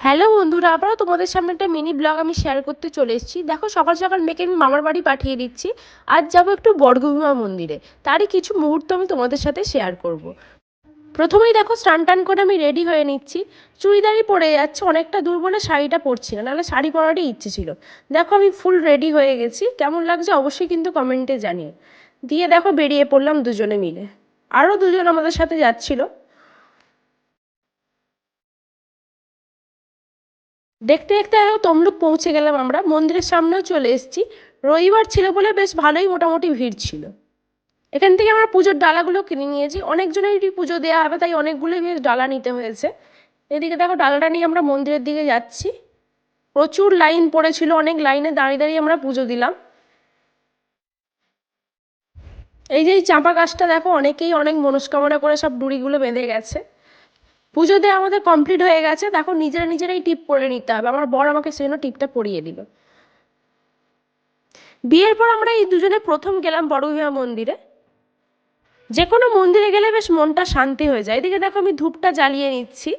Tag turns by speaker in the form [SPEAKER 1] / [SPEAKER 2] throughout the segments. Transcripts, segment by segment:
[SPEAKER 1] Hello বন্ধুরা, আবারও তোমাদের সামনে একটা মিনি ব্লগ আমি শেয়ার করতে চলে এসেছি। দেখো, সকাল সকাল মেয়েকে আমি মামার বাড়ি পাঠিয়ে দিচ্ছি। আজ যাবো একটু বর্গভীমা মন্দিরে, তারই কিছু মুহূর্ত আমি তোমাদের সাথে শেয়ার করব। প্রথমেই দেখো, স্নান টান করে আমি রেডি হয়ে নিচ্ছি। চুড়িদারই পরে যাচ্ছে, অনেকটা দূর বলে শাড়িটা পরছি না, নাহলে শাড়ি পরারই ইচ্ছে ছিল। দেখো, আমি ফুল রেডি হয়ে গেছি। কেমন লাগছে অবশ্যই কিন্তু কমেন্টে জানিয়ে। দিয়ে দেখো, বেরিয়ে পড়লাম দুজনে মিলে। আরও দুজন আমাদের সাথে যাচ্ছিল। দেখতে দেখতে তমলুক পৌঁছে গেলাম, আমরা মন্দিরের সামনেও চলে এসেছি। রবিবার ছিল বলে বেশ ভালোই মোটামুটি ভিড় ছিল। এখান থেকে আমরা পুজোর ডালাগুলো কিনে নিয়েছি, অনেকজনেরই পুজো দেওয়া হবে তাই অনেকগুলোই বেশ ডালা নিতে হয়েছে। এদিকে দেখো, ডালাটা নিয়ে আমরা মন্দিরের দিকে যাচ্ছি। প্রচুর লাইন পড়েছিল, অনেক লাইনে দাঁড়িয়ে দাঁড়িয়ে আমরা পুজো দিলাম। এই যে এই চাঁপা গাছটা দেখো, অনেকেই অনেক মনস্কামনা করে সব ডুরিগুলো বেঁধে গেছে। পুজো দেওয়া আমাদের কমপ্লিট হয়ে গেছে। দেখো, নিজেরা নিজেরাই টিপ পরে নিতে হবে, আমার বর আমাকে সেজন্য টিপটা পরিয়ে দিল। বিয়ের পর আমরা এই দুজনে প্রথম গেলাম বড়ঘিয়া মন্দিরে। যে কোনো মন্দিরে গেলে বেশ মনটা শান্তি হয়ে যায়। এদিকে দেখো, আমি ধূপটা জ্বালিয়ে নিচ্ছি।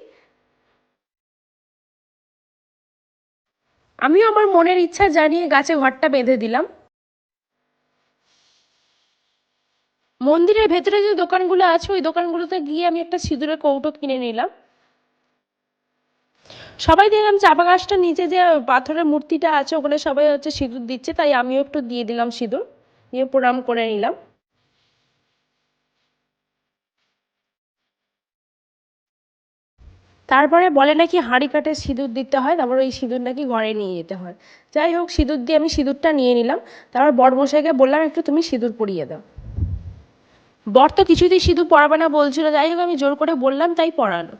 [SPEAKER 1] আমিও আমার মনের ইচ্ছা জানিয়ে গাছে ঘরটা বেঁধে দিলাম। মন্দিরের ভেতরে যে দোকানগুলো আছে ওই দোকানগুলোতে গিয়ে আমি একটা সিঁদুরের কৌটো কিনে নিলাম। সবাই দেখলাম চাপা গাছটার নিচে যে পাথরের মূর্তিটা আছে ওখানে সবাই হচ্ছে সিঁদুর দিচ্ছে, তাই আমিও একটু দিয়ে দিলাম সিঁদুর, দিয়ে প্রণাম করে নিলাম। তারপরে বলে নাকি হাঁড়ি কাঠে সিঁদুর দিতে হয়, তারপর ওই সিঁদুর নাকি ঘরে নিয়ে যেতে হয়। যাই হোক, সিঁদুর দিয়ে আমি সিঁদুরটা নিয়ে নিলাম। তারপর বরমশাইকে বললাম একটু তুমি সিঁদুর পরিয়ে দাও। বর তো কিছুতেই সিঁদুর পরাবে না বলছিল, যাই হোক আমি জোর করে বললাম, তাই পরালো।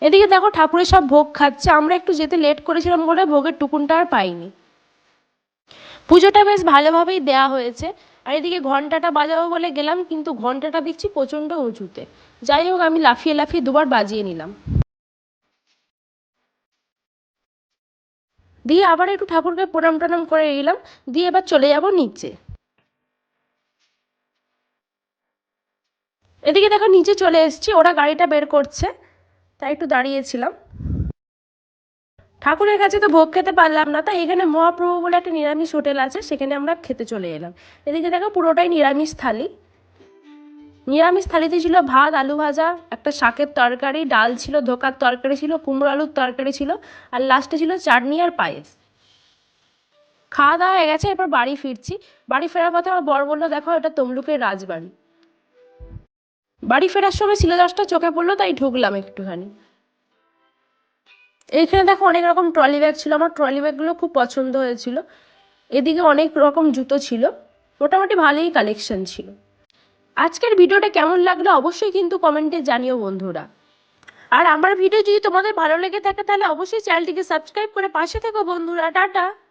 [SPEAKER 1] এদিকে দেখো, ঠাকুরের সব ভোগ খাচ্ছে। আমরা একটু যেতে লেট করেছিলাম বলে ভোগের টুকুনটা আর পাইনি। পুজোটা বেশ ভালোভাবেই দেয়া হয়েছে। আর এদিকে ঘন্টাটা বাজাবো বলে গেলাম, কিন্তু ঘন্টাটা দেখছি প্রচণ্ড উঁচুতে। যাই হোক, আমি লাফিয়ে লাফিয়ে দুবার বাজিয়ে নিলাম। দিয়ে আবার একটু ঠাকুরকে প্রণাম টনাম করে নিলাম। দিয়ে এবার চলে যাব নিচে। এদিকে দেখো, নিচে চলে এসেছি, ওরা গাড়িটা বের করছে, তাই একটু দাঁড়িয়েছিলাম। ঠাকুরের কাছে তো ভোগ খেতে পারলাম না, তাই এখানে মহাপ্রভু বলে একটা নিরামিষ হোটেল আছে, সেখানে আমরা খেতে চলে এলাম। এদিকে দেখো, পুরোটাই নিরামিষ থালি। নিরামিষ থালিতে ছিল ভাত, আলু ভাজা, একটা শাকের তরকারি, ডাল ছিল, ধোকার তরকারি ছিল, কুমড়ো আলুর তরকারি ছিল, আর লাস্টে ছিল চাটনি আর পায়েস। খাওয়া দাওয়া হয়ে গেছে, এরপর বাড়ি ফিরছি। বাড়ি ফেরার পথে আমার বর বললো, দেখো এটা তমলুকের রাজবাড়ি। বাড়ি ফেরার সময় শিলাদশটা চোখে পড়লো, তাই ঢুকলাম একটুখানি। এইখানে দেখো, অনেক রকম ট্রলি ব্যাগ ছিল, আমার ট্রলি ব্যাগগুলো খুব পছন্দ হয়েছিল। এদিকে অনেক রকম জুতো ছিল, মোটামুটি ভালোই কালেকশন ছিল। আজকের ভিডিওটা কেমন লাগলো অবশ্যই কিন্তু কমেন্টে জানিও বন্ধুরা। আর আমার ভিডিও যদি তোমাদের ভালো লেগে থাকে তাহলে অবশ্যই চ্যানেলটিকে সাবস্ক্রাইব করে পাশে থেকো বন্ধুরা। টাটা।